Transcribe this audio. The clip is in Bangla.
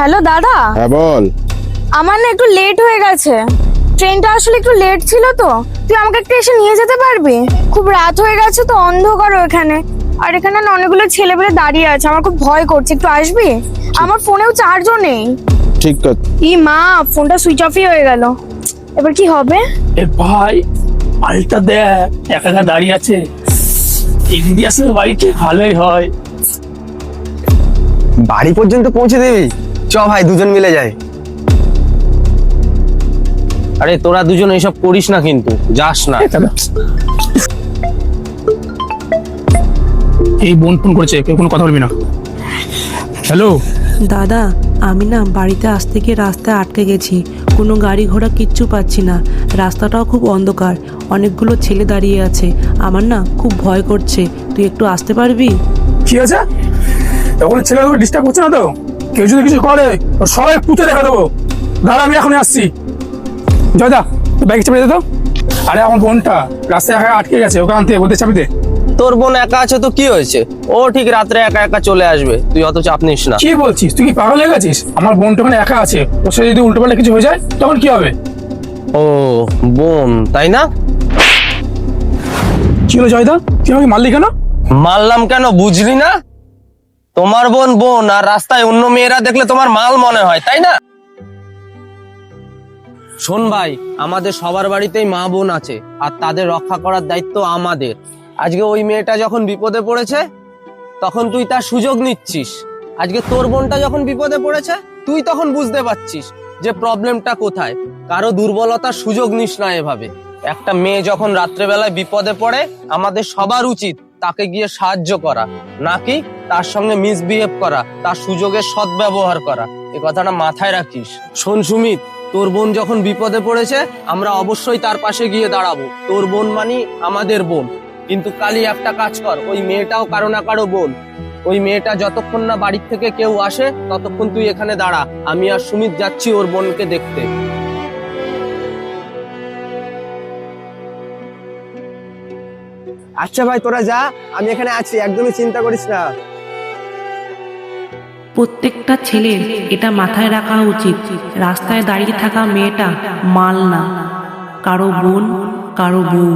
হ্যালো দাদা। হ্যাঁ বল। আমার না একটু লেট হয়ে গেছে, ট্রেনটা আসলে একটু লেট ছিল তো। তুই আমাকে একটু এসে নিয়ে যেতে পারবি? খুব রাত হয়ে গেছে তো, অন্ধকার এখানে, আর এখানে না অনেকগুলো ছেলেপেলে দাঁড়িয়ে আছে, আমার খুব ভয় করছে। একটু আসবি? আমার ফোনেও চার্জও নেই। ঠিক আছে। ই মা, ফোনটা সুইচ অফই হয়ে গেল, এবার কি হবে? এ ভাই, মালটা দেখ একা একা দাঁড়িয়ে আছে। এদিকে আসলে বাড়িতে ভালোই হয়। বাড়ি পর্যন্ত পৌঁছে দেবি? চ ভাই, দুজন মিলে যাই। আরে তোরা দুজন এইসব করিস না, কিন্তু যাস না। এই বোন ফোন করেছে, কেউ কোনো কথা বলবি না। হ্যালো দাদা, আমি না বাড়িতে আসতে গিয়ে রাস্তায় আটকে গেছি, কোনো গাড়ি ঘোড়া কিচ্ছু পাচ্ছি না, রাস্তাটাও খুব অন্ধকার, অনেকগুলো ছেলে দাঁড়িয়ে আছে, আমার না খুব ভয় করছে, তুই একটু আসতে পারবি? কি আছে? তখন ছেলেগুলো ডিস্টার্ব করছে না তো? কেউ যদি কিছু করে তো সবাই পুঁতে দেখা দেবো। দাঁড়া, আমি এখনই আসছি। জয়দা, বাইক চাপে দে তো। আরে আমার বোনটা রাস্তায় একা আটকে গেছে, ওকে আনতে বলতে চাপি দে। তোর বোন একা আছে তো কি হয়েছে? ও ঠিক রাত্রে একা একা চলে আসবে, তুই অত চাপ নিস না। কি বলছিস? তুই কি পাগল হয়ে গেছিস? আমার বোনটা ওখানে একা আছে, ওর সাথে যদি উল্টোপাল্টা কিছু হয়ে যায় তখন কি হবে? ও বোন, তাই না? কি হলো জয়দা, তুই আমাকে মারলি কেন? মারলাম কেন বুঝলি না? তোমার বোন বোন, আর রাস্তায় অন্য মেয়েরা দেখলে তোমার মাল মনে হয়, তাই না? শোন ভাই, আমাদের সবার বাড়িতেই মা বোন আছে, আর তাদের রক্ষা করার দায়িত্ব আমাদের। আজকে ওই মেয়েটা যখন বিপদে পড়েছে তখন তুই তার সুযোগ নিচ্ছিস। আজকে তোর বোনটা যখন বিপদে পড়েছে তুই তখন বুঝতে পারছিস যে প্রবলেমটা কোথায়। কারো দুর্বলতার সুযোগ নিস না এভাবে। একটা মেয়ে যখন রাত্রেবেলায় বিপদে পড়ে আমাদের সবার উচিত তাকে গিয়ে সাহায্য করা, নাকি তার সঙ্গে মিসবিহেভ করা, তার সুযোগের সদ্ব্যবহার করা। এই কথাটা মাথায় রাখিস। শোন সুমিত, তোর বোন যখন বিপদে পড়েছে আমরা অবশ্যই তার পাশে গিয়ে দাঁড়াবো। তোর বোন মানি আমাদের বোন, কিন্তু কালি একটা কাজ কর, ওই মেয়েটাও কারো না কারো বোন। ওই মেয়েটা যতক্ষণ না বাড়ির থেকে কেউ আসে ততক্ষণ তুই এখানে দাঁড়া, আমি আর সুমিত যাচ্ছি ওর বোনকে দেখতে। আচ্ছা ভাই, তোরা যা, আমি এখানে আছি, একদমই চিন্তা করিস না। প্রত্যেকটা ছেলের এটা মাথায় রাখা উচিত, রাস্তায় দাঁড়িয়ে থাকা মেয়েটা মাল না, কারো বোন, কারো বউ।